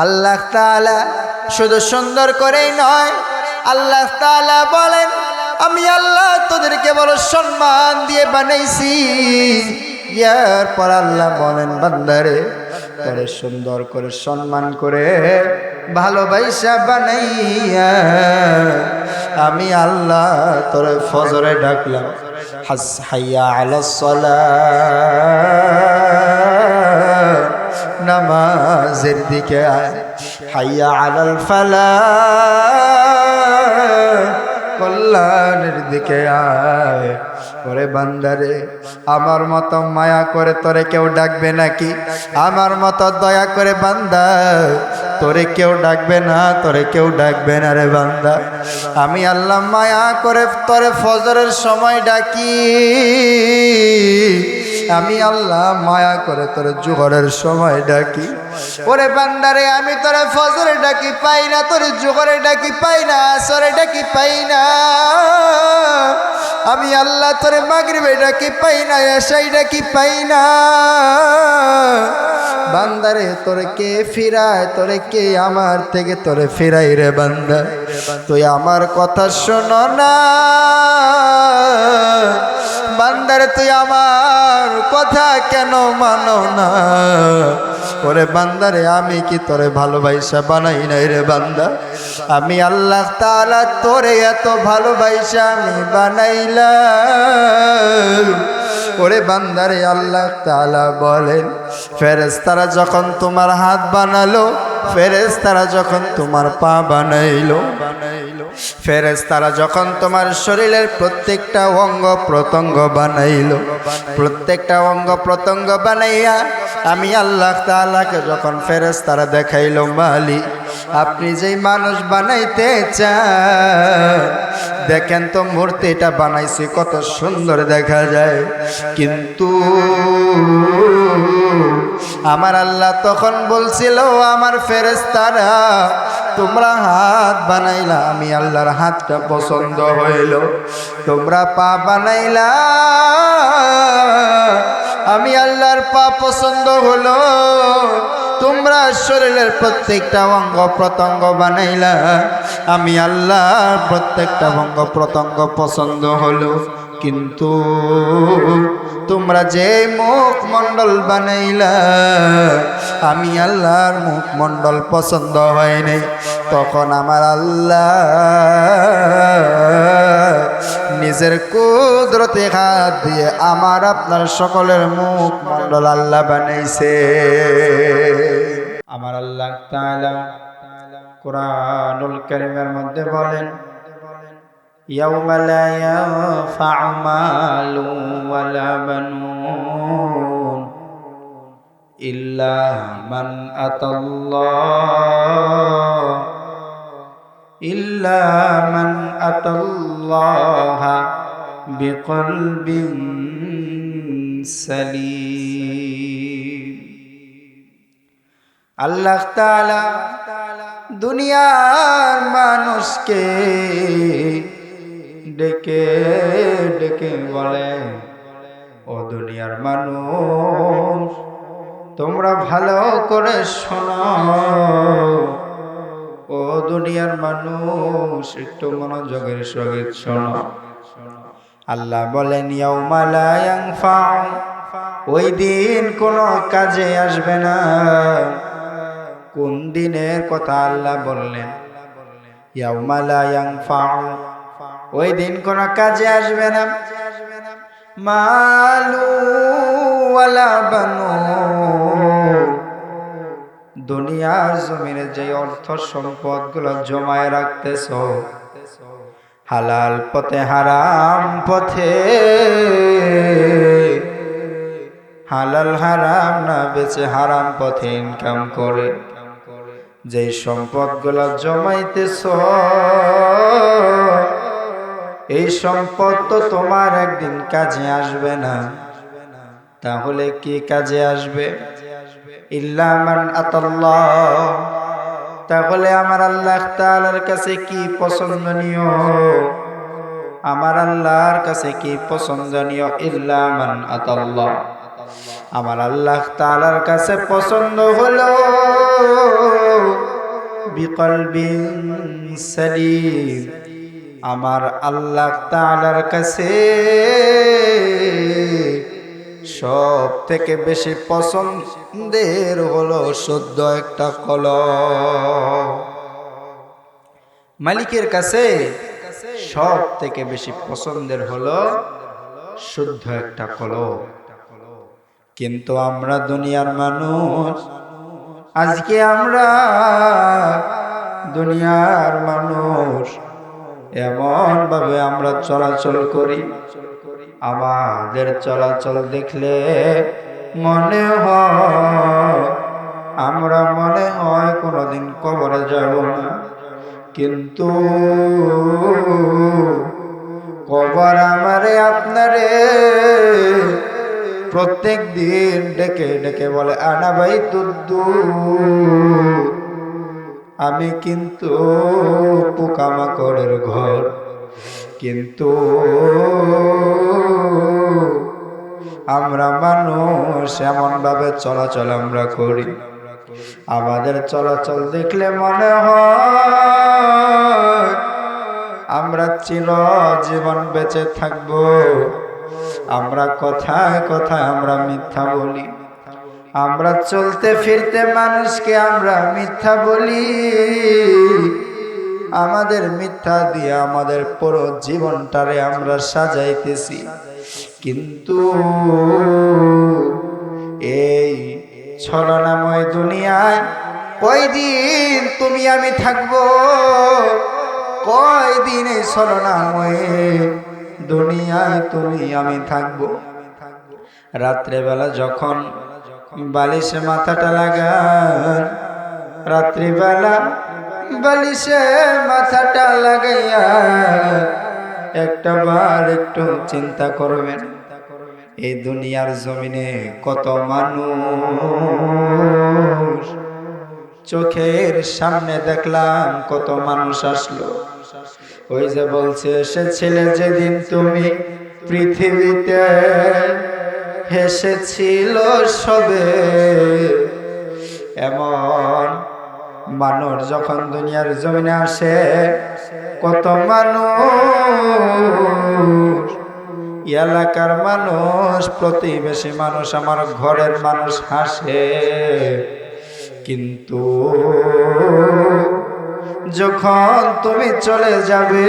আল্লাহ তাআলা শুধু সুন্দর করেই নয়, আল্লাহ তাআলা বলেন আমি আল্লাহ তোদেরকে বড় সম্মান দিয়ে বানাইছি। এরপর আল্লাহ বলেন বান্দারে তোরে সুন্দর করে সম্মান করে ভালোবাসা বানাইয়া আমি আল্লাহ তোরে ফজরে ডাকলাম, হাইয়া আলাস সালাহ, নামাজের দিকে আয়, হাইয়া আলাল ফালাহ, কল্যাণের দিকে আয়। ওরে বান্দারে আমার মতো মায়া করে তোরে কেউ ডাকবে নাকি? আমার মতো দয়া করে বান্দা তোরে কেউ ডাকবে না, তোরে কেউ ডাকবে না রে বান্দা। আমি আল্লাহ মায়া করে তোরে ফজরের সময় ডাকি, আমি আল্লাহ মায়া করে তোরে জোহরের সময় ডাকি। ওরে বান্দারে আমি তোরে ফজরে ডাকি পাই না, তোরে জোহরে ডাকি পাই না, আসরে ডাকি পাই না, আমি আল্লাহ তোরে মাগরিবে ডাকি পাই না, এশাই ডাকি পাই না। বান্দারে তোরে কে ফিরায়, তোরে কে আমার থেকে তোরে ফিরাই রে বান্দা? তুই আমার কথা শোনো না বান্দারে, তুই আমার কথা কেন মানো না? ওরে বান্দারে আমি কি তোরে ভালোবাসা বানাই নাই রে বান্দা? আমি আল্লাহ তাআলা তোরে এত ভালোবাসা আমি বানাইলাম। ওরে বান্দারে আল্লাহ তাআলা বলেন ফেরেশতারা যখন তোমার হাত বানালো, ফেরেশতারা যখন তোমার পা বানাইলো, ফেরেশতারা যখন তোমার শরীরের প্রত্যেকটা অঙ্গ প্রত্যঙ্গ বানাইলো, প্রত্যেকটা অঙ্গ প্রত্যঙ্গ বানাইয়া আমি আল্লাহ তাআলাকে যখন ফেরেশতারা দেখাইলো, মালিক আপনি যেই মানুষ বানাইতে চান দেখেন তো মূর্তিটা বানাইছি কত সুন্দর দেখা যায়, কিন্তু আমার আল্লাহ তখন বলছিল আমার ফেরেশতারা তোমরা হাত বানাইলা, আমি আল্লাহর হাতটা পছন্দ হইল, তোমরা পা বানাইলা, আমি আল্লাহর পা পছন্দ হলো, তোমরা শরীরের প্রত্যেকটা অঙ্গ প্রত্যঙ্গ বানাইলা, আমি আল্লাহর প্রত্যেকটা অঙ্গ প্রত্যঙ্গ পছন্দ হলো, কিন্তু তোমরা যে মুখমণ্ডল বানাইলা আমি আল্লাহর মুখমণ্ডল পছন্দ হয় নাই। তখন আমার আল্লাহ নিজের কুদরতে হাত দিয়ে আমার আপনার সকলের মুখমণ্ডল আল্লাহ বানাইছে। আমার আল্লাহ তাআলা কুরআনুল কারীমের মধ্যে বলেন ইয়াউমা লা ইয়ানফা'ু মালুন ওয়ালা বানুন ইল্লা মান আতাল্লাহা বিকলবিন সালিম। আল্লাহ তাআলা দুনিয়ার মানুষকে ডেকে ডেকে বলে, ও দুনিয়ার মানুষ তোমরা ভালো করে শোনো, ও দুনিয়ার মানুষ একটু মনোযোগের সহিত শোনো। আল্লাহ বলেন ইয়াউমা লা ইয়ানফা'ু, ওই দিন কোনো কাজে আসবে না। কোন দিনের কথা আল্লাহ বললেন? ইয়াউমা লা ইয়ানফা'ু, ওই দিন কোনো কাজে আসবে না। মালু ওয়ালা বানুন, দুনিয়ার জমিনে যে অর্থ সম্পদগুলো জমায় রাখতেছ হালাল পথে হারাম পথে, হালাল হারাম না বেচে হারাম পথে ইনকাম করে যে সম্পদগুলো জমাইতেছ, এই সম্পদ তো তোমার একদিন কাজে আসবে না। তাহলে কি কাজে আসবে? ইল্লা মান আতাল্লাহ, তাহলে আমার আল্লাহ তাআলার কাছে কি পছন্দনীয়? আমার আল্লাহর কাছে কি পছন্দনীয়? ইল্লা মান আতাল্লাহ, আমার আল্লাহ তাআলার কাছে পছন্দ হলো বিকলবিন সালিম। আমার আল্লাহ তাআলার কাছে সব থেকে বেশি পছন্দের হলো শুদ্ধ একটা কলব। মালিকের কাছে সব থেকে বেশি পছন্দের হলো শুদ্ধ একটা কলব। কিন্তু আমরা দুনিয়ার মানুষ, আজকে আমরা দুনিয়ার মানুষ এমন ভাবে আমরা চলাচল করি, আমাদের চলাচল দেখলে মনে হয় আমরা কোনোদিন কবরে যাব না। কিন্তু কবর আমারে আপনারে প্রত্যেক দিন ডেকে ডেকে বলে, আনা ভাই তুদ্দু, আমি কিন্তু পোকামাকড়ের ঘর। কিন্তু আমরা মানুষ এমন ভাবে চলাচল আমরা করি, আমাদের চলাচল দেখলে মনে হয় আমরা চিরজীবন বেঁচে থাকব। আমরা কথায় কথায় আমরা মিথ্যা বলি, আমরা চলতে ফিরতে মানুষকে আমরা মিথ্যা বলি। আমাদের মিথ্যা দিয়ে আমাদের পুরো জীবনটারে আমরা সাজাইতেছি। কিন্তু এই ছলনাময় দুনিয়ায় কয়দিন তুমি আমি থাকবো? কয়দিন এই ছলনাময় দুনিয়ায় তুমি আমি থাকবো? রাত্রেবেলা যখন বালিশে মাথাটা লাগান, রাত্রিবেলা বালিশে মাথাটা লাগাইয়া একটা বার একটু চিন্তা করবেন, এই দুনিয়ার জমিনে কত মানুষ চোখের সামনে দেখলাম, কত মানুষ আসলো। ওই যে বলছে, এসেছিলে যেদিন তুমি পৃথিবীতে, হেসেছিল সবে। এমন মানুষ যখন দুনিয়ার জমিনে আসে, কত মানুষ, এলাকার মানুষ, প্রতিবেশী মানুষ, আমার ঘরের মানুষ হাসে। কিন্তু যখন তুমি চলে যাবে,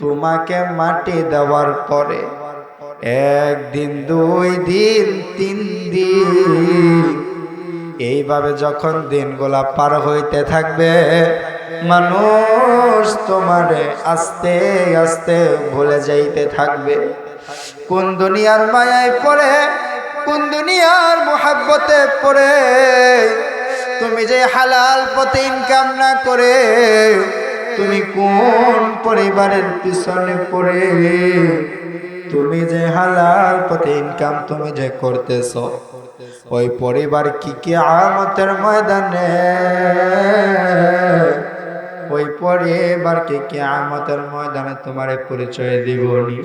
তোমাকে মাটি দেওয়ার পরে একদিন, 2 দিন, 3 দিন, এইভাবে যখন দিনগুলা পার হইতে থাকবে, মানুষ তোমারে আস্তে আস্তে ভুলে যাইতে থাকবে। কোন দুনিয়ার মায়ায় পড়ে, কোন দুনিয়ার মোহাব্বতে পড়ে তুমি যে হালাল পথে ইনকাম না করে, তুমি কোন পরিবারের পিছনে পড়ে তুমি যে হালাল পথে ইনকাম তুমি যে করতেছ, ওই পরিবার কি কিয়ামতের ময়দানে, ওই পরিবার কি কিয়ামতের ময়দানে তোমারে পরিচয় দিবনি।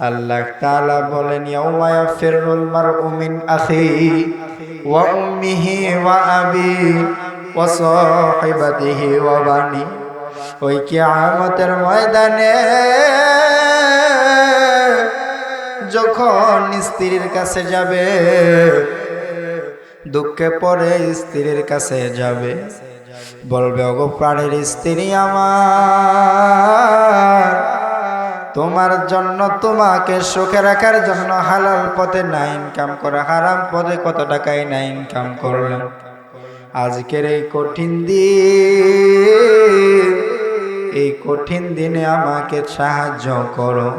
আল্লাহ তাআলা বলেন, ইয়াউমা ইয়াফিরুল মারউ মিন আখিহি ওয়া উম্মিহি ওয়া আবি ওয়া সাহিবাতিহি ওয়া বানি। ওই কিয়ামতের ময়দানে যখন স্ত্রীর কাছে যাবে, দুঃখে পড়ে স্ত্রীর কাছে যাবে, বলবে, ওগো প্রাণের স্ত্রী আমার, তোমার জন্য, তোমাকে সুখে রাখার জন্য হালাল পথে না ইনকাম করে হারাম পথে কত টাকাই না ইনকাম করলাম। আজকের এই কঠিন দিন, এই কঠিন দিনে আমাকে সাহায্য করো।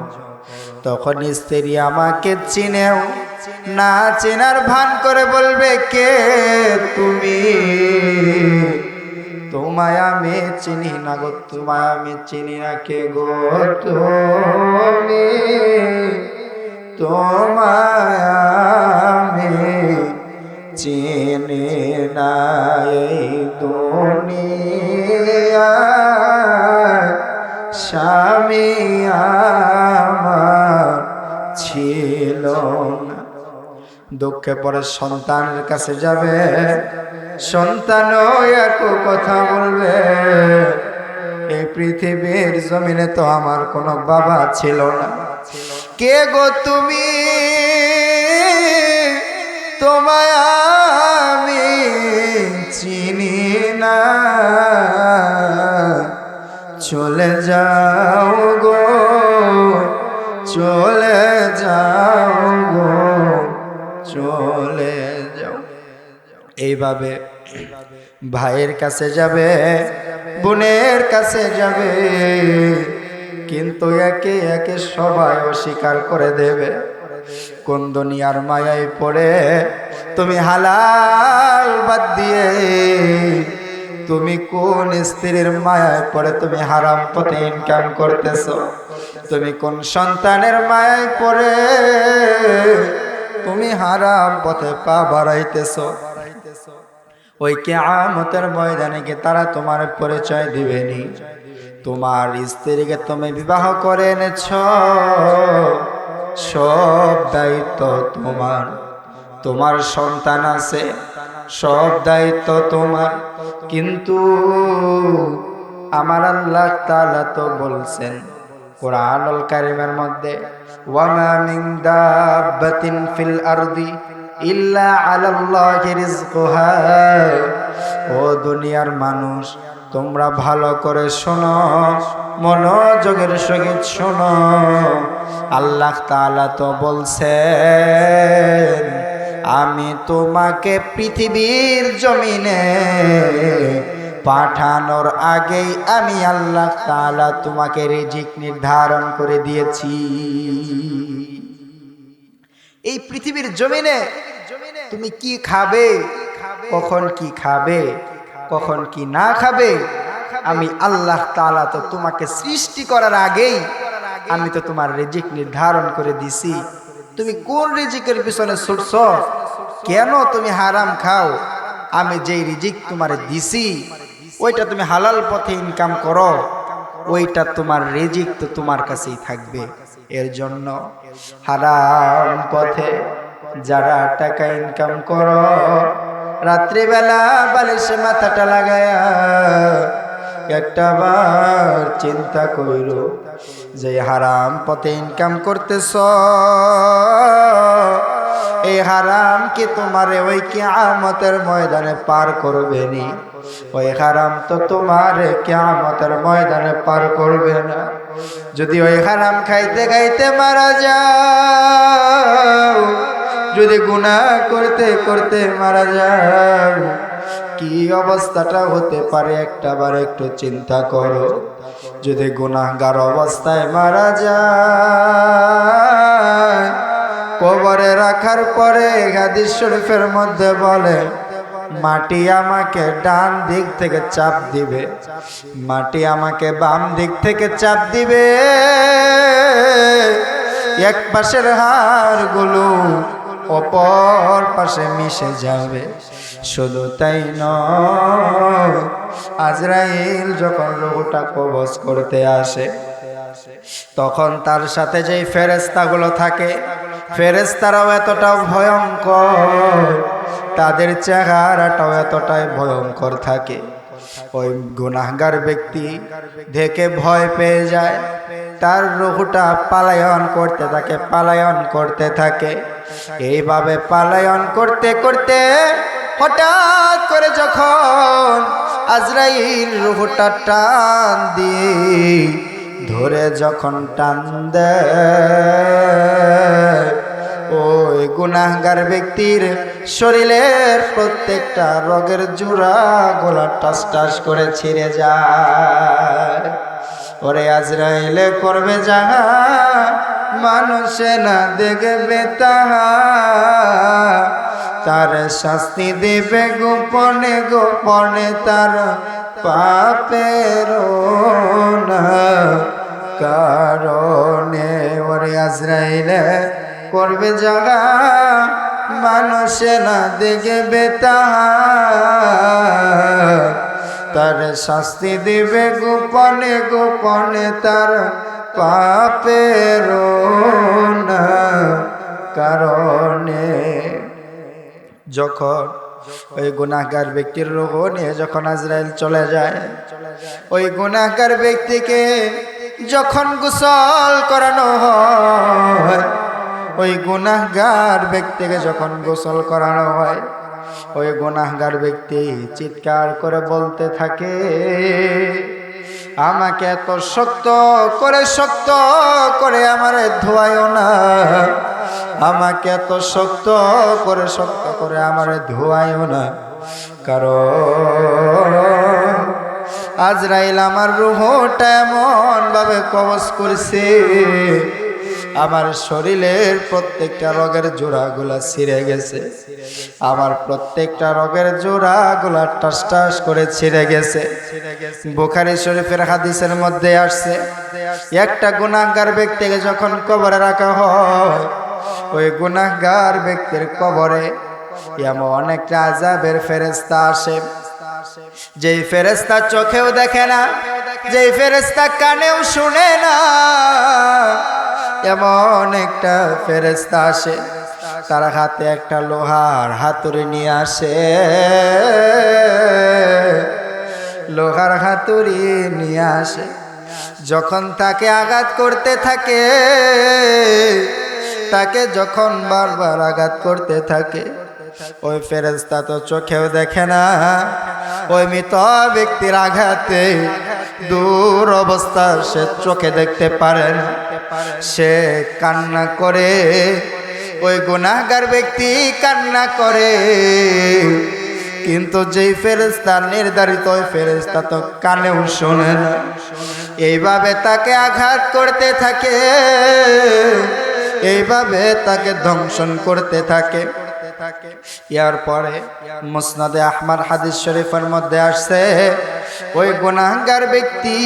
তখন স্ত্রী আমাকে চিনেও না, চেনার ভান করে বলবে, কে তুমি? তোমায় আমি চিনি না গো, তোমায় আমি চিনি না, কে গো তুমি? তোমায় আমি চিনি না, এই দুনিয়ায় স্বামী আমার ছিল না। দুঃখে পরে সন্তানের কাছে যাবে, সন্তানও একই কথা বলবে, এই পৃথিবীর জমিনে তো আমার কোনো বাবা ছিল না। কে গো তুমি, তোমায় আমি চিনি না, চলে যাও গো, চলে যাও গো, চলে যাও। এইভাবে ভাইয়ের কাছে যাবে, বোনের কাছে যাবে, কিন্তু একে একে সবাই অস্বীকার করে দেবে। কোন দুনিয়ার মায়ায় পড়ে তুমি হালাল বাদ দিয়ে, তুমি কোন স্ত্রীর মায়ায় পড়ে তুমি হারাম পথে ইনকাম করতেছো, তুমি কোন সন্তানের মায়ায় পড়ে তুমি হারাম পথে পা বাড়াইতেছো। ওই কিয়ামতের ময়দানে কি তারা তোমার পরিচয় দিবেনি? তোমার স্ত্রীকে তুমি বিবাহ করে এনেছ, সব দায়িত্ব তোমার। তোমার সন্তান আছে, সব দায়িত্ব তোমার। কিন্তু আমার আল্লাহ তাআলা তো বলছেন কোরআনুল কারীমের মধ্যে, ওয়ামা মিন দাব্বাতিন ফিল আরদি ইল্লা আলাল্লাহি রিজকুহা। ও দুনিয়ার মানুষ, তোমরা ভালো করে শোনো, মনোযোগের সহিত শোনো। আল্লাহ তাআলা তো বলছেন, আমি তোমাকে পৃথিবীর জমিনে পাঠানোর আগেই আমি আল্লাহ তাআলা তোমাকে রিজিক নির্ধারণ করে দিয়েছি। এই পৃথিবীর জমিনে তুমি কি খাবে, কখন কি খাবে, কখন কি না খাবে, আমি আল্লাহ তাআলা তো তোমাকে সৃষ্টি করার আগেই আমি তো তোমার রিজিক নির্ধারণ করে দিছি। তুমি কোন রিজিকের পিছনে ছুটছ? কেন তুমি হারাম খাও? আমি যেই রিজিক তোমারে দিছি ওইটা তুমি হালাল পথে ইনকাম করো, ওইটা তোমার রিজিক তো তোমার কাছেই থাকবে। এর জন্য হারাম পথে যারা টাকা ইনকাম করো, রাত্রিবেলা বালিশে মাথাটা লাগায়া একটাবার চিন্তা কইরো যে হারাম পথে ইনকাম করতেছ, এই হারাম কি তোমারে ওই কিয়ামতের ময়দানে পার করবে নি? ওই হারাম তো তোমারে কিয়ামতের ময়দানে পার করবে না। যদি ওই হারাম খাইতে খাইতে মারা যাও, যদি গুনাহ করতে করতে মারা যাও, কি অবস্থাটা হতে পারে একটাবার একটু চিন্তা করো। যদি গুনাহগার অবস্থায় মারা যায়, কবরে রাখার পরে হাদিস শরীফের মধ্যে বলে, মাটি আমাকে ডান দিক থেকে চাপ দিবে, মাটি আমাকে বাম দিক থেকে চাপ দিবে, এক পাশের হাড়গুলো অপর পাশে মিশে যাবে। শুধু তাই নয়, আজরাইল যখন রূহটা কবজ করতে আসে, তখন তার সাথে যেই ফেরেশতাগুলো থাকে, ফেরেশতারাও এতটা ভয়ঙ্কর, তাদের চেহারাটাও এতটাই ভয়ঙ্কর থাকে। ওই গুনাহগার ব্যক্তি দেখে ভয় পেয়ে যায়, তার রূহটা পালায়ন করতে থাকে, পালায়ন করতে থাকে। এইভাবে পালায়ন করতে করতে হঠাৎ করে যখন আজরাইল রূহটা টান দিয়ে ধরে যখন টান দেয়, ওই গুনাহগার ব্যক্তির শরীরের প্রত্যেকটা রগের জোড়া গোলা টাস টাস করে ছিঁড়ে যায়। ওরে আজরাইলে করবে যাহা, মানুষে না দেখবে তাহা, তার শাস্তি দেবে গোপনে গোপনে, তার পাপের না কারণে। ওরে আজরাইলে করবে যাহা, মানুষে না দেখবে তাহা, তার শাস্তি দিবে গোপনে গোপনে, তার পাপের না কারণে। যখন ওই গুনাহগার ব্যক্তির রূহ নিয়ে যখন আজরাইল চলে যায়, ওই গুনাহগার ব্যক্তিকে যখন গোসল করানো হয়, ওই গুনাহগার ব্যক্তিকে যখন গোসল করানো হয়, ওই গুনাহগার ব্যক্তি চিৎকার করে বলতে থাকে, আমাকে এত শক্ত করে আমারে ধোয়ায়ও না, আমাকে এত শক্ত করে আমারে ধোয়ায়ও না, কারণ আজরাইল আমার রূহটা এমন ভাবে কবজ করছে, আমার শরীরের প্রত্যেকটা রগের জোড়াগুলা ছিঁড়ে গেছে, আমার প্রত্যেকটা রগের জোড়াগুলা টাস টাস করে ছিঁড়ে গেছে। বুখারী শরীফের হাদিসের মধ্যে আসছে, একটা গুনাহগার ব্যক্তিকে যখন কবরে রাখা হয়, ওই গুনাহগার ব্যক্তির কবরে এমন একটা আযাবের ফেরেশতা আসে, যেই ফেরেশতা চোখেও দেখে না, যেই ফেরেশতা কানেও শুনে না, এমন একটা ফেরেশতা আসে, তার হাতে একটা লোহার হাতুড়ি নিয়ে আসে, লোহার হাতুড়ি নিয়ে আসে, যখন তাকে আঘাত করতে থাকে, তাকে যখন বারবার আঘাত করতে থাকে, ওই ফেরেশতা তো চোখেও দেখে না, ওই মৃত ব্যক্তির আঘাতে দূর অবস্থা সে চোখে দেখতে পারে না, সে কান্না করে, ওই গুনাহগার ব্যক্তি কান্না করে, কিন্তু যেই ফেরেশতা নির্ধারিত, ওই ফেরেশতা তো কানেও শোনে না, এইভাবে তাকে আঘাত করতে থাকে, এইভাবে তাকে ধ্বংসন করতে থাকে। এরপরে মুসনাদে আহমদ হাদিস শরীফের মধ্যে আসছে, ওই গুনাহগার ব্যক্তি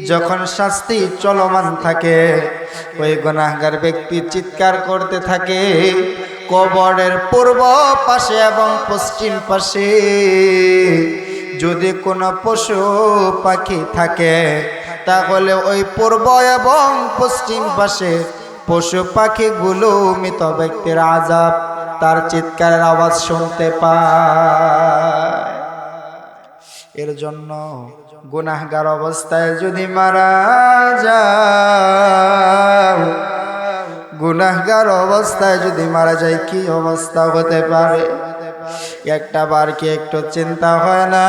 যখন শাস্তি চলমান থাকে, ওই গুনাহগার ব্যক্তি চিৎকার করতে থাকে, কবরের পূর্ব পাশে এবং পশ্চিম পাশে যদি কোনো পশু পাখি থাকে, তাহলে ওই পূর্ব এবং পশ্চিম পাশে পশু পাখিগুলো মৃত ব্যক্তির আযাব, তার চিৎকারের আওয়াজ শুনতে পায়। এর জন্য গুনাহগার অবস্থায় যদি মারা যাও, গুনাহগার অবস্থায় যদি মারা যায় কি অবস্থা হতে পারে, একটা বার কি একটু চিন্তা হয় না,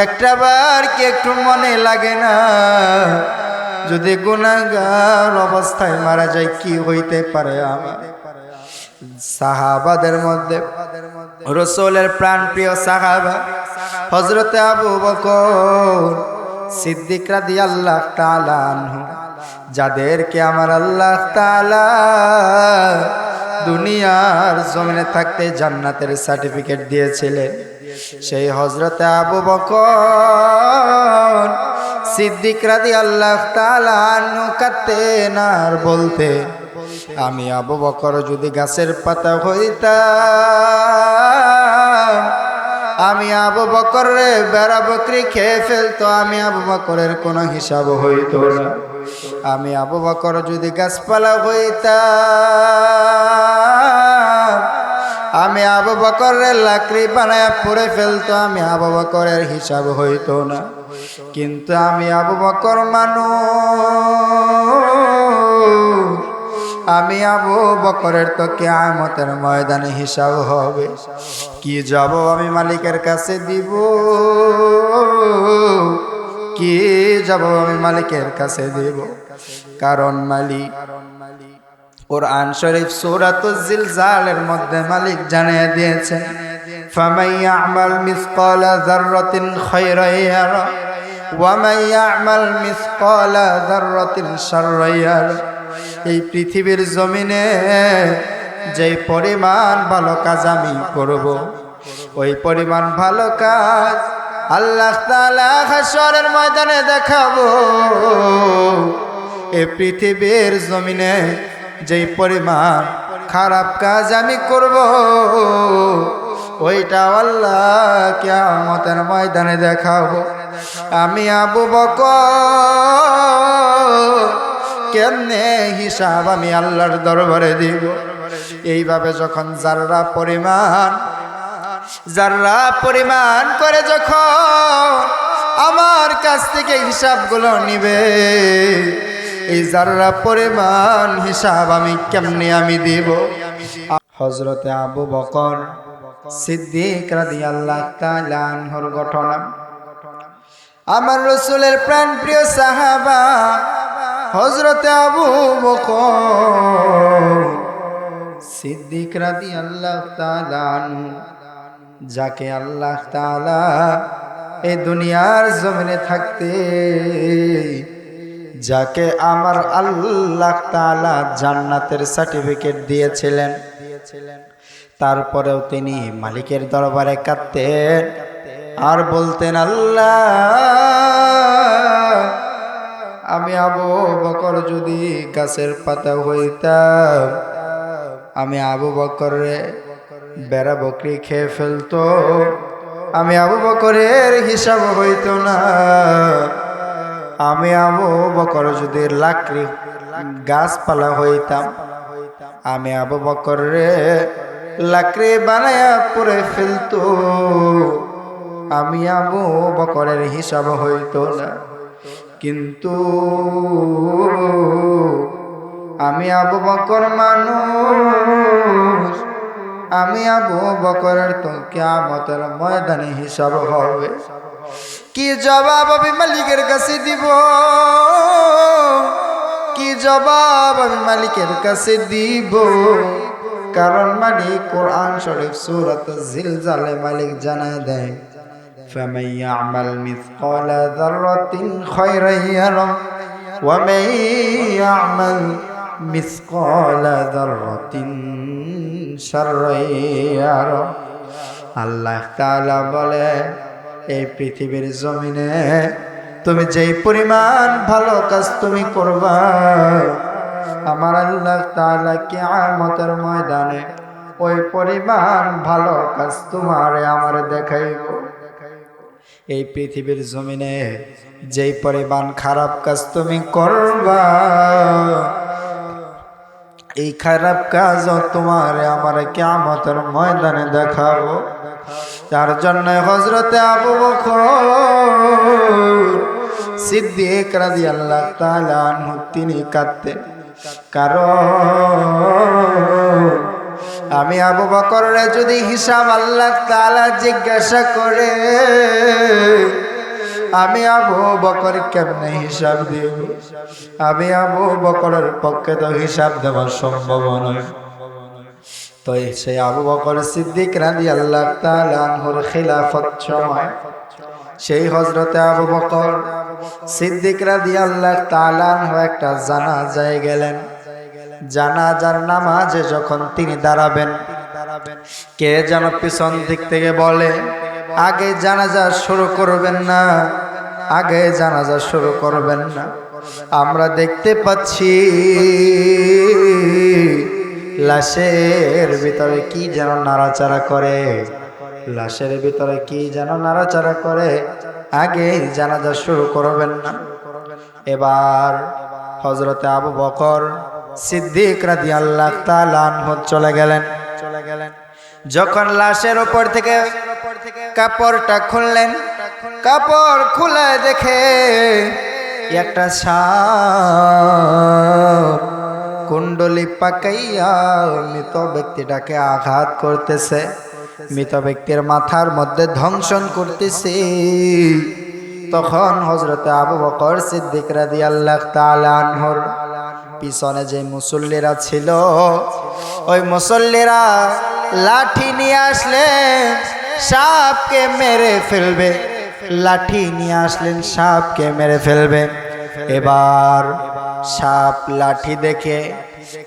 একটা বার কি একটু মনে লাগে না, যদি গুনাহগার অবস্থায় মারা যায় কি হইতে পারে। আমার সাহাবাদের মধ্যে রাসূলের প্রাণপ্রিয় সাহাবা হযরত আবু বকর সিদ্দিক রাদিয়াল্লাহু তাআলা আনহু, যাদেরকে আমার আল্লাহ তাআলা দুনিয়ার জমিনে থাকতে জান্নাতের সার্টিফিকেট দিয়েছিলেন, সেই হযরত আবু বকর সিদ্দিক রাদিয়াল্লাহু তাআলা আনহু কাঁদতেন আর বলতে, আমি আবু বকর যদি গাছের পাতা হইতাম, আমি আবু বকরের বেড়া বকরি খেয়ে ফেলতো, আমি আবু বকরের কোনো হিসাব হইতো না, আমি আবু বকর যদি গাছপালা হইতাম, আমি আবু বকরের লাকড়ি বানায় পুড়ে ফেলতো, আমি আবু বকরের হিসাব হইতো না, কিন্তু আমি আবু বকর মানুষ, আমি আবু বকরের তো কিয়ামতের ময়দানে হিসাব হবে, কি যাব আমি মালিকের কাছে দিব, কি যাব আমি মালিকের কাছে দিব, কারণ মালিক কুরআন শরীফ সূরাতুজ জিলজালের মধ্যে মালিক জানিয়ে দিয়েছেন, ফামান ইয়ামাল মিসকালা যাররাতিন খায়রান ইয়ারা ওয়া মান ইয়ামাল মিসকালা যাররাতিন শাররান ইয়ারা। এই পৃথিবীর জমিনে যেই পরিমাণ ভালো কাজ আমি করব, ওই পরিমাণ ভালো কাজ আল্লাহ তাআলা হাশরের ময়দানে দেখাবো। এই পৃথিবীর জমিনে যেই পরিমাণ খারাপ কাজ আমি করব, ওইটা আল্লাহ কিয়ামতের ময়দানে দেখাবো। আমি আবু বকর কেমনে হিসাব আমি আল্লাহর দরবারে দিব, এইভাবে যখন জাররা পরিমাণ করে যখন আমার কাছ থেকে হিসাবগুলো নিবে, এই জাররা পরিমাণ হিসাব আমি কেমনে দিব। হযরতে আবু বকর সিদ্দিক রাদিয়াল্লাহু তাআলা আনহুর ঘটনা। আমার রাসূলের প্রাণপ্রিয় সাহাবা হযরতে আবু বকর সিদ্দিক রাদিয়াল্লাহু তাআলা আনহু, যাকে আল্লাহ তাআলা এই দুনিয়ার জমিনে থাকতে, যাকে আমার আল্লাহ তাআলা জান্নাতের সার্টিফিকেট দিয়েছিলেন, তারপরেও তিনি মালিকের দরবারে কাঁদতেন আর বলতেন, আল্লাহ, আমি আবু বকর যদি গাছের পাতা হইতাম, আমি আবু বকরে বেড়া বকরি খেয়ে ফেলতো, আমি আবু বকরের হিসাব হইতো না। আমি আবু বকর যদি লাকড়ি গাছপালা হইতাম, আমি আবু বকরে লাকড়ি বানায়া পুড়ে ফেলতো, আমি আবু বকরের হিসাব হইতো না। কিন্তু আমি আবু বকর মানুষ, আমি আবু বকরের তো কিয়ামতের ময়দানে হিসাব হবে। কি জবাব আমি মালিকের কাছে দিব? কি জবাব আমি মালিকের কাছে দিব? কারণ মালিক কোরআন শরীফ সূরাত জিলজালে মালিক জানায় দেয়, فَمَن يَعْمَلْ مِثْقَالَ ذَرَّةٍ خَيْرًا يَرَهُ وَمَن يَعْمَلْ مِثْقَالَ ذَرَّةٍ شَرًّا يَرَهُ। আল্লাহ তাআলা বলে, এই পৃথিবীর জমিনে তুমি যেই পরিমাণ ভালো কাজ তুমি করবা, আমার আল্লাহ তাআলা কিয়ামতের ময়দানে ওই পরিমাণ ভালো কাজ তোমারে আমারে দেখাইব। এই পৃথিবীর জমিনে যেই পরিমাণ খারাপ কাজ তুমি করবা, এই খারাপ কাজ তোমারে আমারে কিয়ামতের ময়দানে দেখাবো। তার জন্য হযরতে আবু বকর সিদ্দিক রাদিয়াল্লাহু তাআলা আনহু তিনি কাঁদতেন, কারণ আমি আবু বকরের যদি হিসাব আল্লাহ তাআলা জিজ্ঞাসা করে, আমি আবু বকর কেমনে হিসাব দিব? আমি আবু বকরের পক্ষে তো হিসাব দেওয়া সম্ভব নয়। তো সেই আবু বকর সিদ্দিক রাদিয়াল্লাহু তাআলা আনহুর খিলাফত সময় সেই হযরতে আবু বকর সিদ্দিক রাদিয়াল্লাহু তাআলা আনহু একটা জানাজায় গেলেন। জানাজার নামাজে যখন তিনি দাঁড়াবেন, কে যেন পিছন দিক থেকে বলে, আগে জানাজা শুরু করবেন না, আগে জানাজা শুরু করবেন না। আমরা দেখতে পাচ্ছি লাশের ভিতরে কি যেন নাড়াচাড়া করে, লাশের ভিতরে কি যেন নাড়াচাড়া করে, আগে জানাজা শুরু করবেন না। এবার হযরতে আবু বকর সিদ্দিক রাদিয়াল্লাহু তাআলা আনহু চলে গেলেন। যখন লাশের উপর থেকে কাপড়টা খুললেন, কাপড় খুলে দেখে একটা সাপ কুণ্ডলি পাকাইয়া মৃত ব্যক্তিটাকে আঘাত করতেছে, মৃত ব্যক্তির মাথার মধ্যে ধ্বংসন করতেছে। তখন হযরতে আবু বকর সিদ্দিক রাদিয়াল্লাহু তাআলা আনহুর পিছনে যে মুসল্লিরা ছিল, ওই মুসল্লিরা লাঠি নিয়ে আসলেন, সাপকে মেরে ফেলবে, লাঠি নিয়ে আসলেন, সাপকে মেরে ফেলবে। এবার সাপ লাঠি দেখে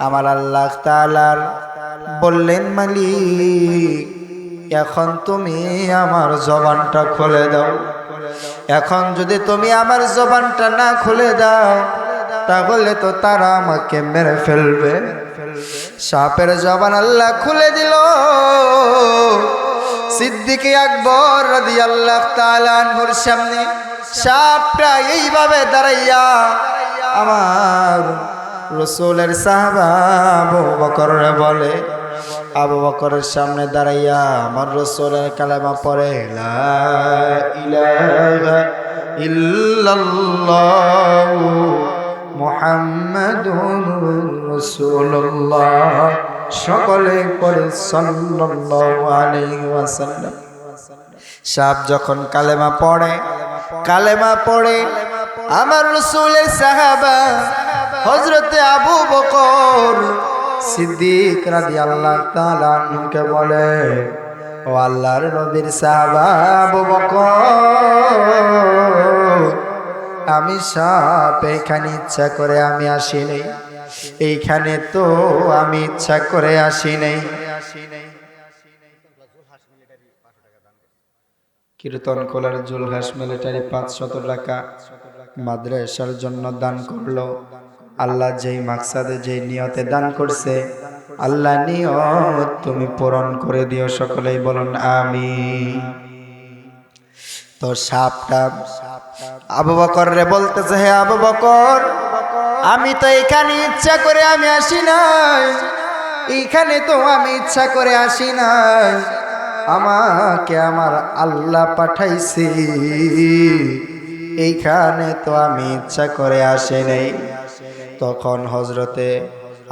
আমার আল্লাহ তাআলার বললেন, মালিক, এখন তুমি আমার জবানটা খুলে দাও। এখন যদি তুমি আমার জবানটা না খুলে দাও, তাহলে তো তারা আমাকে মেরে ফেলবে। সাপের জবান আল্লাহ খুলে দিল। সিদ্দিক আকবর রাদিয়াল্লাহু তাআলা আনহুর সামনে সাপটা এইভাবে দাঁড়াইয়া আমার রসুলের সাহাবা আবু বকর বলে, আবু বকরের সামনে দাঁড়াইয়া আমার রসুলের কালেমা পড়ে, লা ইলাহা ইল্লাল্লাহু মুহাম্মাদুর রাসূলুল্লাহ। সকলে পড়ে সাল্লাল্লাহু আলাইহি ওয়াসাল্লাম। সাহেব যখন কালেমা পড়ে আমার রাসূলের সাহাবা হযরতে আবু বকর সিদ্দিক রাদিয়াল্লাহু তাআলা আনহুকে বলে, ও আল্লাহর নবীর সাহাবা আবু বকর, আমি সাপ এখানে ইচ্ছা করে আমি আসি নাই, এইখানে তো আমি ইচ্ছা করে আসি নাই। কীর্তন কোলার জুলহাস মিলিটারি 500 টাকা মাদ্রাসার জন্য দান করলো। আল্লাহ যেই মাকসাদে যেই নিয়তে দান করছে, আল্লাহ নিয়ত তুমি পূরণ করে দিও। সকলেই বলুন আমিন। তো সাপটা আবু বকর রে বলতেছে, হে আবু বকর, আমি তো এখানে ইচ্ছা করে আমি আসি নাই, এইখানে তো আমি ইচ্ছা করে আসি নাই, আমাকে আমার আল্লাহ পাঠাইছে, এইখানে তো আমি ইচ্ছা করে আসি নাই। তখন হযরতে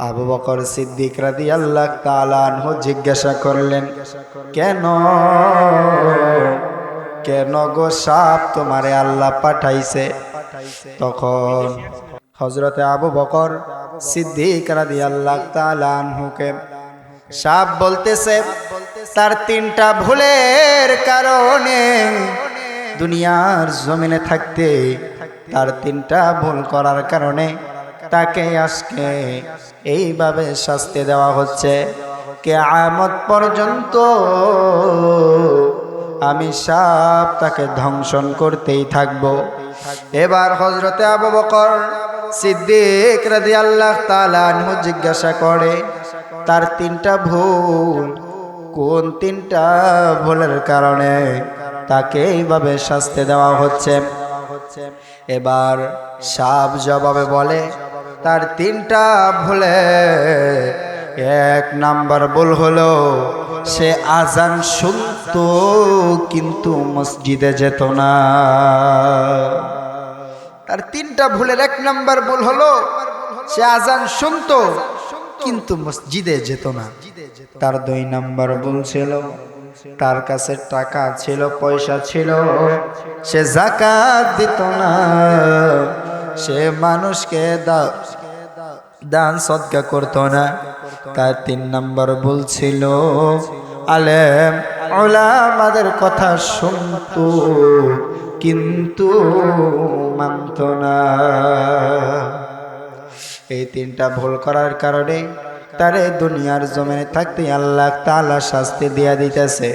আবু বকর সিদ্দিক রাদিয়াল্লাহু তাআলা আনহু জিজ্ঞাসা করলেন, কেন গো সাপ তোমারে আল্লাহ পাঠাইছে? তখন হযরতে আবু বকর সিদ্দিক রাদিয়াল্লাহু তাআলা আনহুকে সাপ বলতেছে, তার 3টা ভুলের কারণে দুনিয়ার জমিনে থাকতে তার 3টা ভুল করার কারণে তাকে আজকে এইভাবে শাস্তি দেওয়া হচ্ছে। কিয়ামত পর্যন্ত আমি সাপ তাকে ধ্বংসন করতেই থাকব। এবার হযরতে আবু বকর সিদ্দিক রাদিয়াল্লাহু তাআলা আনহু জিজ্ঞাসা করে, তার 3টা ভুল, কোন 3টা ভুলের কারণে তাকে এইভাবে শাস্তি দেওয়া হচ্ছে? এবার সাপ জবাবে বলে, তার 3টা ভুলে 1 নাম্বার ভুল হলো সে আজান শুনতো কিন্তু মসজিদে যেত না। তার 3টা ভুলের 1 নাম্বার ভুল হলো সে আজান শুনতো কিন্তু মসজিদে যেত না। তার 2 নাম্বার ভুল ছিল, তার কাছে টাকা ছিল, পয়সা ছিল, সে যাকাত দিত না, সে মানুষকে দান সদকা করতো না। তার 3 নাম্বার ভুল ছিল আলেম উলামাদের কথা শুনতো কিন্তু মানত না। এই 3টা ভুল করার কারণে তারে দুনিয়ার জমিনে থাকতে আল্লাহ তাআলা শাস্তি দিয়া দিতেছে।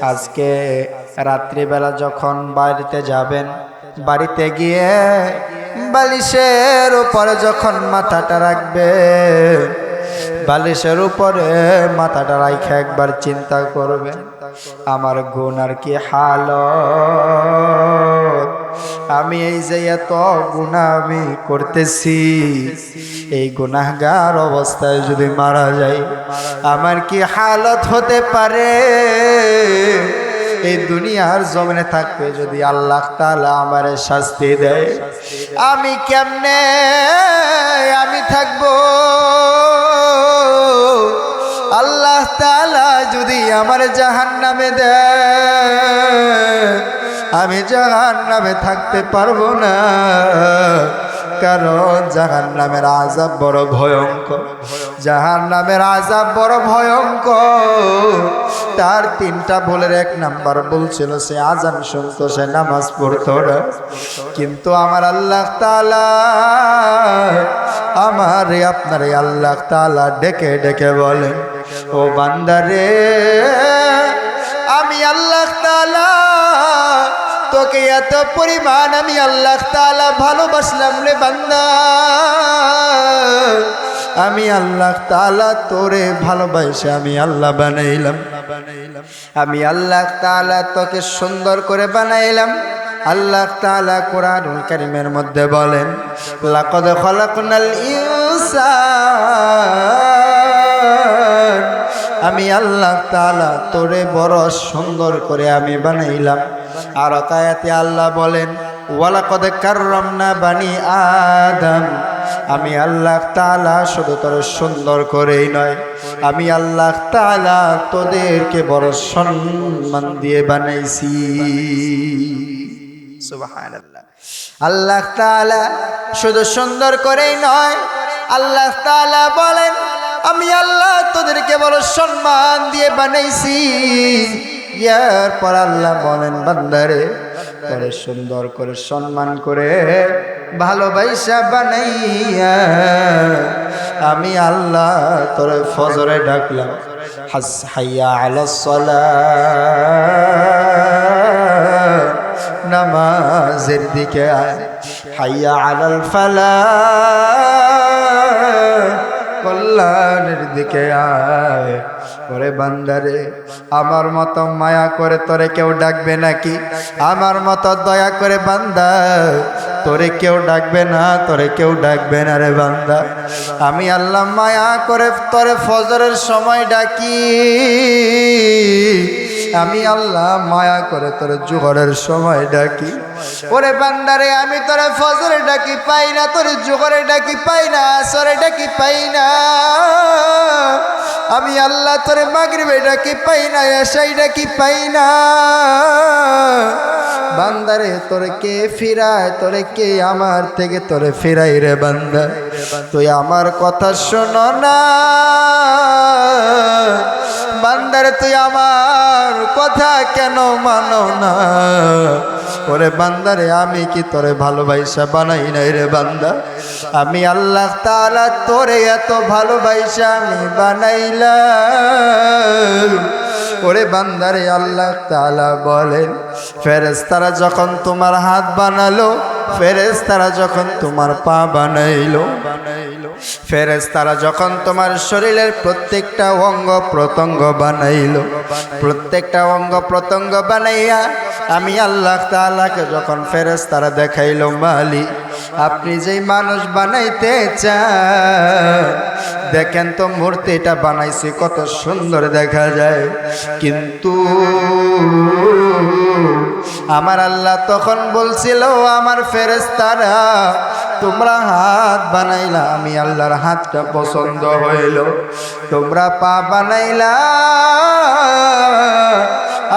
আজকে রাত্রিবেলা যখন বাড়িতে যাবেন, বাড়িতে গিয়ে বালিশের উপরে যখন মাথাটা রাখবে, বালিশের উপরে মাথাটা রাখে একবার চিন্তা করবে, আমার গুনার কি হালত, আমি এই যে এত গুনাহ আমি করতেছি, এই গুনাহগার অবস্থায় যদি মারা যাই আমার কি হালত হতে পারে? এই দুনিয়ার জমিনে থাকতে যদি আল্লাহ তাআলা আমারে শাস্তি দেয়, আমি কেমনে আমি থাকবো? আল্লাহ তাআলা যদি আমার জাহান্নামে দেয়, আমি জাহান্নামে থাকতে পারবো না, কারণ জাহান্নামের আযাব বড় ভয়ঙ্কর, জাহান্নামের আযাব বড় ভয়ঙ্কর। তার 3টা ভুলের 1 নাম্বার ভুল ছিল সে আজান শুনতো, সে নামাজ পড়তো না। কিন্তু আমার আল্লাহ তাআলা, আমারে আপনারে আল্লাহ তাআলা ডেকে ডেকে বলেন, ও বান্দারে, আমি আল্লাহ তাআলা তোকে এত পরিমাণ আমি আল্লাহ তাআলা ভালোবাসলাম রে বান্দা, আমি আল্লাহ তাআলা তোরে ভালোবাসে আমি আল্লাহ বানাইলাম, আমি আল্লাহ তাআলা তোকে সুন্দর করে বানাইলাম। আল্লাহ তাআলা কোরআনুল কারীমের মধ্যে বলেন, লাকাদ খালাকনাল ইনসান আমি আল্লাহ তাআলা তোরে বড় সুন্দর করে আমি বানাইলাম। আর আয়াতে আল্লাহ বলেন ওয়ালাকাদ কাররামনা বানি আদম আমি আল্লাহ তাআলা শুধু তোরে সুন্দর করেই নয় আমি আল্লাহ তাআলা তোদেরকে বড় সম্মান দিয়ে বানাইছি। সুবহানাল্লাহ। আল্লাহ তাআলা শুধু সুন্দর করেই নয় আল্লাহ তাআলা বলেন আমি আল্লাহ তোদেরকে বড় সম্মান দিয়ে বানাইছি। এরপর আল্লাহ বলেন বান্দারে তোরে সুন্দর করে সম্মান করে ভালোবাসা বানাইয়া আমি আল্লাহ তোরে ফজরে ডাকলাম হাইয়া আলাস সালাহ নামাজের দিকে আয় হাইয়া আলাল ফালাহ কল্যাণের দিকে আয়। ওরে বান্দারে আমার মতো মায়া করে তোরে কেউ ডাকবে নাকি? আমার মতো দয়া করে বান্দা তোরে কেউ ডাকবে না, তোরে কেউ ডাকবে না রে বান্দা। আমি আল্লাহ মায়া করে তোরে ফজরের সময় ডাকি, আমি আল্লাহ মায়া করে তোরে জোহরের সময় ডাকি। ওরে বান্দারে আমি তোরে ফজরে ডাকি পাই না, তোরে জোহরে ডাকি পাই না, আসরে ডাকি পাই না। আমি আল্লাহ তোরে মাগরিবে ডাকি পাই না, এশাই ডাকি পাই না। বান্দারে তোরে কে ফিরায়, তোরে কে আমার থেকে তোরে ফিরাই রে বান্দা? তুই আমার কথা শোনো না বান্দারে, তুই আমার কথা কেন মানো না? ওরে বান্দারে আমি কি তোরে ভালোবাসা বানাই নাই রে বান্দা? আমি আল্লাহ তাআলা তোরে এত ভালোবাসা আমি বানাইলাম। ওরে বান্দারে আল্লাহ তাআলা বলেন ফেরেশতারা যখন তোমার হাত বানালো, ফেরেশতারা যখন তোমার পা বানাইলো, ফেরেশতারা যখন তোমার শরীরের প্রত্যেকটা অঙ্গ প্রত্যঙ্গ বানাইলো, প্রত্যেকটা অঙ্গ প্রত্যঙ্গ বানাইয়া আমি আল্লাহ তাআলাকে যখন ফেরেশতারা দেখাইলো মালিক আপনি যেই মানুষ বানাইতে চান, দেখেন তো মূর্তিটা বানাইছি কত সুন্দর দেখা যায়, কিন্তু আমার আল্লাহ তখন বলছিল আমার ফেরেশতারা তোমরা হাত বানাইলা, আমি আল্লাহর হাতটা পছন্দ হইল। তোমরা পা বানাইলা,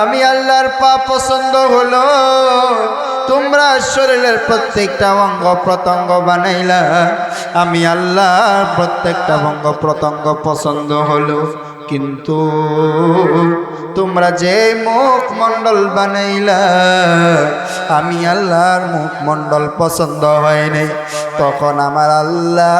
আমি আল্লাহর পা পছন্দ হলো। তোমরা শরীরের প্রত্যেকটা অঙ্গ প্রত্যঙ্গ বানাইলা, আমি আল্লাহর প্রত্যেকটা অঙ্গ প্রত্যঙ্গ পছন্দ হলো। কিন্তু তোমরা যে মুখমণ্ডল বানাইলা, আমি আল্লাহর মুখমণ্ডল পছন্দ হয় নাই। তখন আমার আল্লাহ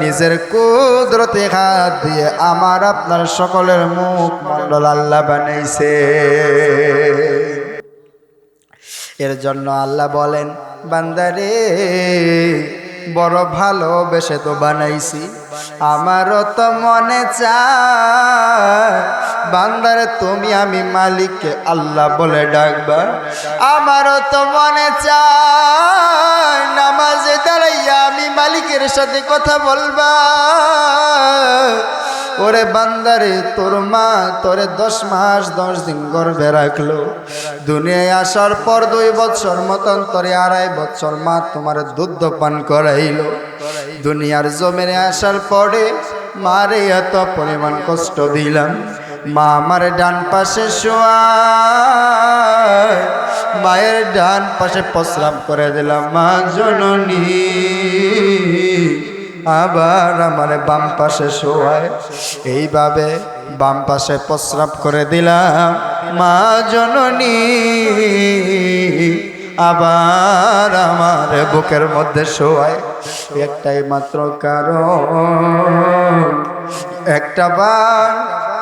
নিজের কুদরতে হাত দিয়ে আমার আপনার সকলের মুখমণ্ডল আল্লাহ বানাইছে। এর জন্য আল্লাহ বলেন বান্দারে বড় ভালোবেসে তো বানাইছি, আমারও তো মনে চায় বান্দারে তুমি আমি মালিককে আল্লাহ বলে ডাকবা। আমারও তো মনে চায় নামাজে দাঁড়াইয়া আমি মালিকের সাথে কথা বলবা। ওরে বান্দারে তোর মা তোরে 10 মাস 10 দিন গর্ভে রাখলো, দুনিয়ায় আসার পর 2 বছর মতন তোরে 2.5 বছর মা তোমার দুধ পান করাইলো। দুনিয়ার জমিনে আসার পরে মারে এত পরিমাণ কষ্ট দিলাম, মা আমার ডান পাশে শোয়ায়, মায়ের ডান পাশে প্রস্রাব করে দিলাম মা জননী, আবার আমার বাম পাশে শোয়ায়, এইভাবে বাম পাশে প্রস্রাব করে দিলাম মা জননী, আবার আমার বুকের মধ্যে শোয়ায়। একটাই মাত্র কারণ, একটা বার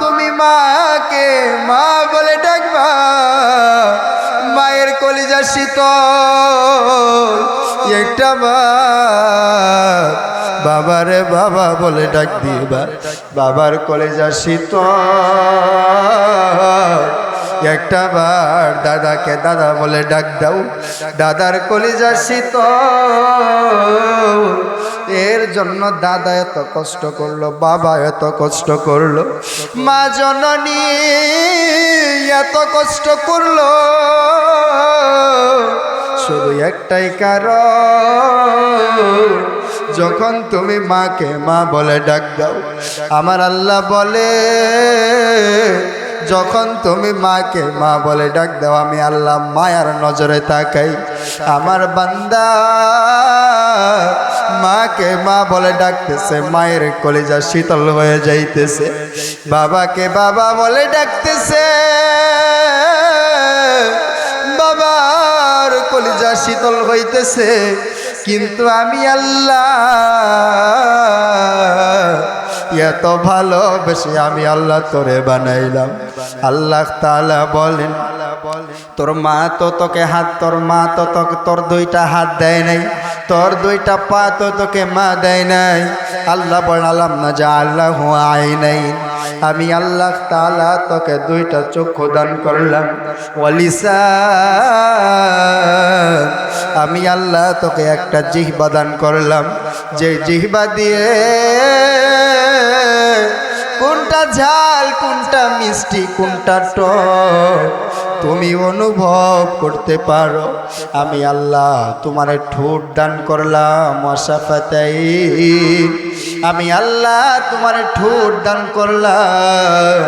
তুমি মাকে মা বলে ডাকবা, মায়ের কলিজা শীতল। একটা বার বাবারে বাবা বলে ডাক দিবা, বাবার কলিজা শীতল। একটা বার দাদাকে দাদা বলে ডাক দাও। দাদার কলিজা শীতল, এর জন্য দাদা এত কষ্ট করলো, বাবা এত কষ্ট করলো, মা জননী এত কষ্ট করলো, শুধু একটাই কারণ, যখন তুমি মাকে মা বলে ডাক দাও, আমার আল্লাহ বলে যখন তুমি মাকে মা বলে ডাক দাও, আমি আল্লাহ মায়ার নজরে তাকাই। আমার বান্দা মাকে মা বলে ডাকতেছে, মায়ের কলিজা শীতল হয়ে যাইতেছে। বাবাকে বাবা বলে ডাকতেছে, বাবার কলিজা শীতল হইতেছে। কিন্তু আমি আল্লাহ এত ভালোবেসে আমি আল্লাহ তোরে বানাইলাম। আল্লাহ তাআলা বলেন, তোর মা তো তোকে হাত, তোর মা তো তোকে তোর দুইটা হাত দেয় নাই, তোর দুইটা পা তো তোকে মা দেয় নাই। আল্লাহ বলেন, আলাম নাজআলহু আইনাইন, আমি আল্লাহ তাআলা তোকে দুইটা চক্ষু দান করলাম। ওয়ালিসান, আমি আল্লাহ তোকে একটা জিহ্বা দান করলাম, যে জিহ্বা দিয়ে কোনটা ঝাল, কোনটা মিষ্টি, কোনটা টক তুমি অনুভব করতে পারো। আমি আল্লাহ তোমারে ঠোঁট দান করলাম, ওয়াশাফাতাই, আমি আল্লাহ তোমারে ঠোঁট দান করলাম।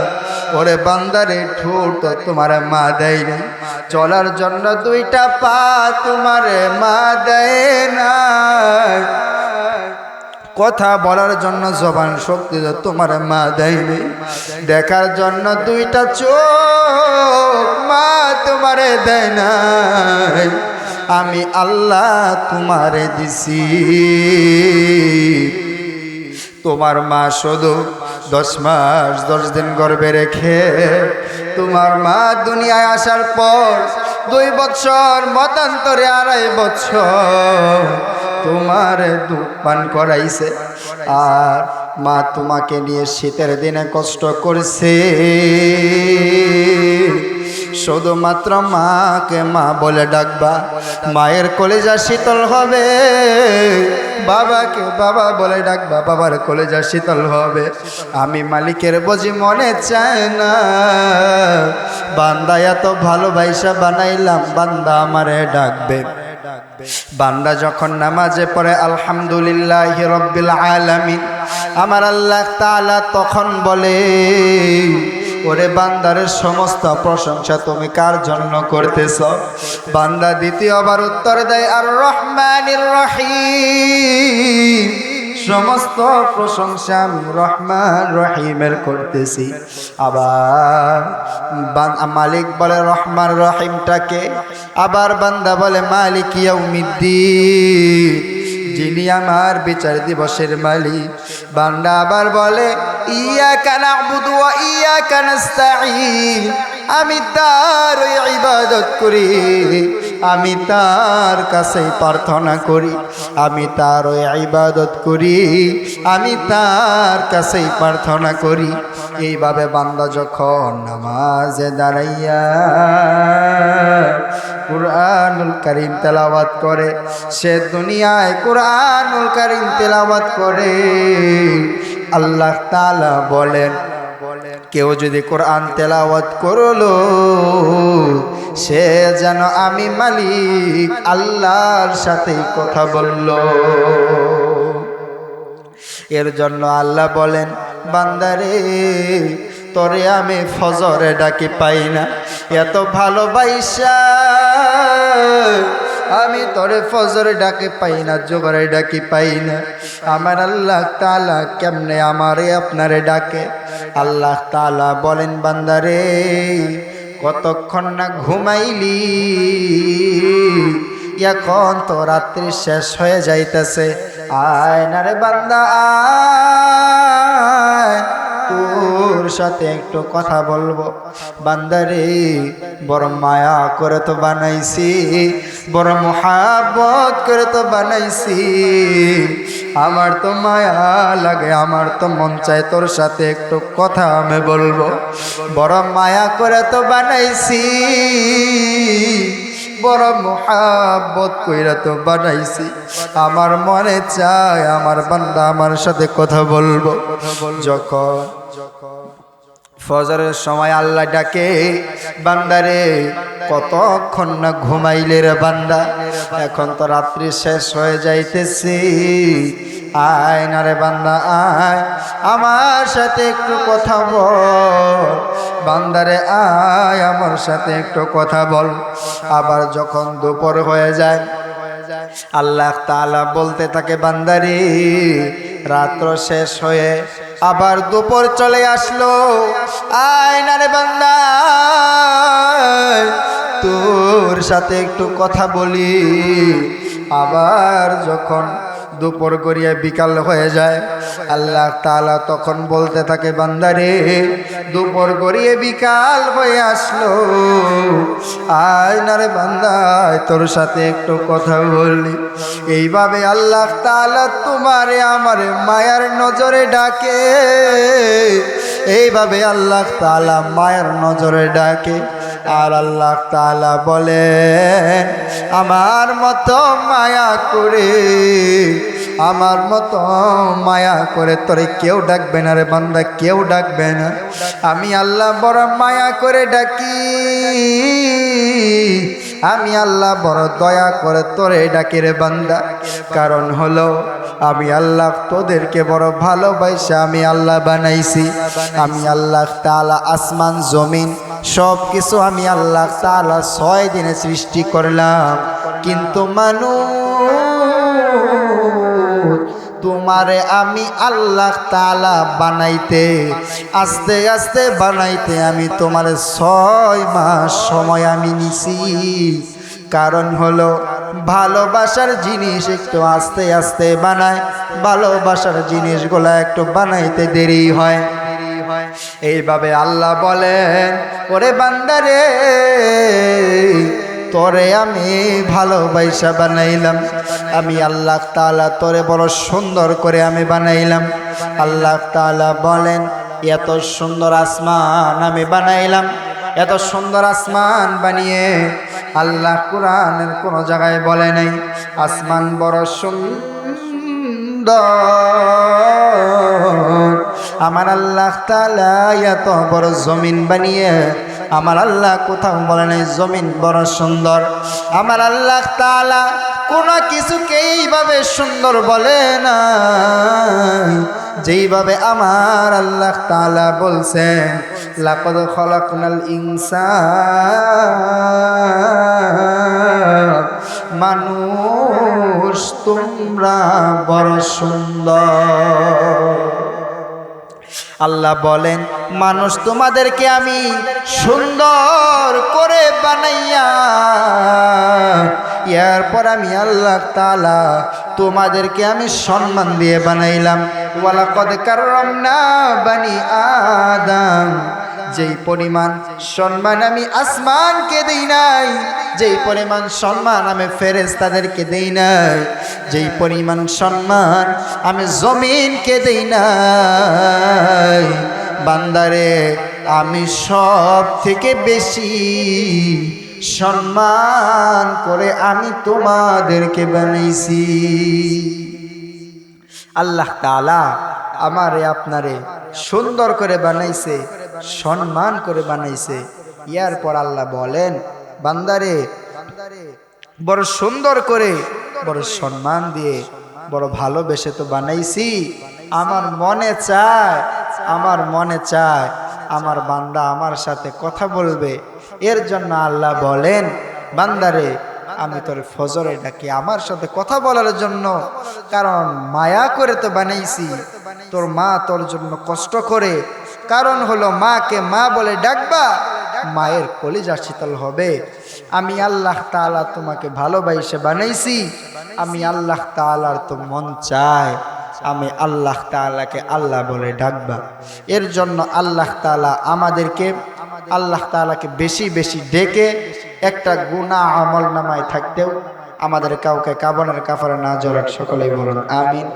ওরে বান্দারে, ঠোঁট তো তোমার মা দেয় না, চলার জন্য দুইটা পা তোমারে মা দেয় না, কথা বলার জন্য জবান শক্তি তোমার মা দেয়নি, দেখার জন্য দুইটা চোখ মা তোমারে দেয় না, আমি আল্লাহ তোমারে দিছি। তোমার মা শুধু 10 মাস 10 দিন গর্ভে রেখে, তোমার মা দুনিয়ায় আসার পর 2 বছর, মতান্তরে 2.5 বছর তোমার দুধ পান করাইছে। আর মা তোমাকে নিয়ে শীতের দিনে কষ্ট করছে, শুধুমাত্র মাকে মা বলে ডাকবা, মায়ের কলিজা শীতল হবে। বাবাকে বাবা বলে ডাকবা, বাবার কলিজা শীতল হবে। আমি মালিকের বুঝি মনে চায় না, বান্দা এত ভালোবাসা বানাইলাম, বান্দা আমারে ডাকবে। বান্দা যখন নামাজে পড়ে আলহামদুলিল্লাহি রাব্বিল আলামিন, আমার আল্লাহ তাআলা তখন বলে, ওরে বান্দার সমস্ত প্রশংসা তুমি কার জন্য করতেছ? বান্দা দ্বিতীয়বার উত্তর দেয়, আর রহমানির রহিম, সমস্ত প্রশংসা আমি রহমান রহিমের করতেছি। আবার মালিক বলে রহমান রহিমটাকে, আবার বান্দা বলে মালিক ইয়াউমিদ্দিন, যিনি আমার বিচার দিবসের মালিক। বান্দা আবার বলে ইয়াকা না'বুদু ওয়া ইয়াকা নাস্তাঈন, আমি তার ইবাদত করি, আমি তার কাছে প্রার্থনা করি, আমি তার ইবাদত করি, আমি তার কাছে প্রার্থনা করি। এইভাবে বান্দা যখন নামাজে দাঁড়াইয়া কুরআনুল কারীম তেলাওয়াত করে, সে দুনিয়ায় কুরআনুল কারীম তেলাওয়াত করে, আল্লাহ তাআলা বলেন, কেউ যদি কোরআন তেলাওয়াত করলো, সে যেন আমি মালিক আল্লাহর সাথে কথা বলল। এর জন্য আল্লাহ বলেন, বান্দারে তোরে আমি ফজরে ডাকি পাই না, এত ভালোবাসা আমি তোরে ফজরে ডাকে পাই না, জোহরে ডাকি পাই না। আমার আল্লাহ তাআলা কেমনে আমারে আপনারে ডাকে? আল্লাহ তাআলা বলেন, বান্দারে কতক্ষণ না ঘুমাইলি, এখন তো রাত্রি শেষ হয়ে যাইতেছে, আয় না রে বান্দা আয়, তোর সাথে একটু কথা বলবো। বান্দারে বড় মায়া করে তো বানাইছি, বড় মোহাব্বত করে তো বানাইছি, আমার তো মায়া লাগে, আমার তো মন চায় তোর সাথে একটু কথা আমি বলবো। বড় মায়া করে তো বানাইছি, বড় মোহাব্বত কইরা তো বানাইছি, আমার মনে চায় আমার বান্দা আমার সাথে কথা বলবো। যখন ফজরের সময় আল্লাহ ডাকে, বান্দারে কতক্ষণ না ঘুমাইলে রে বান্দা, এখন তো রাত্রি শেষ হয়ে যাইতেছি, আয় না রে বান্দা আয়, আমার সাথে একটু কথা বল, বান্দারে আয় আমার সাথে একটু কথা বল। আবার যখন দুপুর হয়ে যায় আল্লাহ তাআলা বলতে থাকে, বান্দারে রাত্র শেষ হয়ে আবার দুপুর চলে আসলো, আয় না রে বান্দা তোর সাথে একটু কথা বলি। আবার যখন দুপুর গড়িয়ে বিকাল হয়ে যায় আল্লাহ তাআলা তখন বলতে থাকে, বান্দারে দুপুর গড়িয়ে বিকাল হয়ে আসলো, আয় না রে বান্দা তোর সাথে একটু কথা বলি। এইভাবে আল্লাহ তাআলা তোমারে আমারে মায়ার নজরে ডাকে, এইভাবে আল্লাহ তাআলা মায়ার নজরে ডাকে। আর আল্লাহ তাআলা বলে, আমার মতো মায়া করে, আমার মতো মায়া করে তোরে কেউ ডাকবে না রে বান্দা, কেউ ডাকবে না। আমি আল্লাহ বড় মায়া করে ডাকি, আমি আল্লাহ বড় দয়া করে তোরে ডাকি রে বান্দা। কারণ হলো আমি আল্লাহ তোদেরকে বড় ভালোবাসা আমি আল্লাহ বানাইছি। আমি আল্লাহ তাআলা আসমান জমিন সব কিছু আমি আল্লাহ তাআলা 6 দিনে সৃষ্টি করলাম, কিন্তু মানুষ তোমারে আমি আল্লাহ তাআলা বানাইতে আস্তে আস্তে বানাইতে আমি তোমারে 6 মাস সময় আমি নিছি। কারণ হলো ভালোবাসার জিনিস একটু আস্তে আস্তে বানায়, ভালোবাসার জিনিসগুলো একটু বানাইতে দেরি হয়। এইভাবে আল্লাহ বলেন, ওরে বান্দারে তোরে আমি ভালোবাসা বানাইলাম, আমি আল্লাহ তাআলা তোরে বড় সুন্দর করে আমি বানাইলাম। আল্লাহ তাআলা বলেন, এত সুন্দর আসমান আমি বানাইলাম, এত সুন্দর আসমান বানিয়ে আল্লাহ কোরআনের কোন জায়গায় বলে নাই আসমান বড় সুন্দর। আমার আল্লাহ তাআলা এত বড় জমিন বানিয়ে আমার আল্লাহ কোথাও বলে নাই জমিন বড় সুন্দর। আমার আল্লাহ তাআলা কোন কিছুকে এইভাবে সুন্দর বলে না যেইভাবে আমার আল্লাহ তাআলা বলছেন, লাকাদ খালাকনাল ইনসান, মানুষ তোমরা বড় সুন্দর। আল্লাহ বলেন, মানুষ তোমাদেরকে আমি সুন্দর করে বানাইয়া এরপর আমি আল্লাহ তাআলা তোমাদেরকে আমি সম্মান দিয়ে বানাইলাম। ওয়ালাকাদ কাররামনা বানি আদম, যেই পরিমাণ সম্মান আমি আসমানকে দেই নাই, যেই পরিমাণ সম্মান আমি ফেরেশতাদেরকে দেই নাই, যেই পরিমাণ সম্মান আমি জমিনকে দেই নাই, বান্দারে আমি সব থেকে বেশি সম্মান করে আমি তোমাদেরকে বানাইছি। আল্লাহ তাআলা আমারে আপনারে সুন্দর করে বানাইছে, সম্মান করে বানাইছে। এরপর আল্লাহ বলেন, বান্দারে বড় সুন্দর করে বড় সম্মান দিয়ে বড় ভালোবেসে তো বানাইছি, আমার মনে চায়, আমার মনে চায় আমার বান্দা আমার সাথে কথা বলবে। এর জন্য আল্লাহ বলেন, বান্দারে আমি তোর ফজরে ডাকি আমার সাথে কথা বলার জন্য, কারণ মায়া করে তো বানাইছি। তোর মা তোর জন্য কষ্ট করে, কারণ হলো মাকে মা বলে ডাকবা, মায়ের কলিজা শীতল হবে। আমি আল্লাহ তাআলা তোমাকে ভালোবাসে বানাইছি, আমি আল্লাহ তাআলার তো মন চায় আমি আল্লাহ তাআলাকে আল্লাহ বলে ডাকবা। এর জন্য আল্লাহ তাআলা আমাদেরকে আল্লাহ তাআলাকে বেশি বেশি ডেকে একটা গুনাহ আমল নামায় থাকতেও আমাদের কাউকে কাবনের কাফারে না জড়াক। সকলেই বলুন আমিন।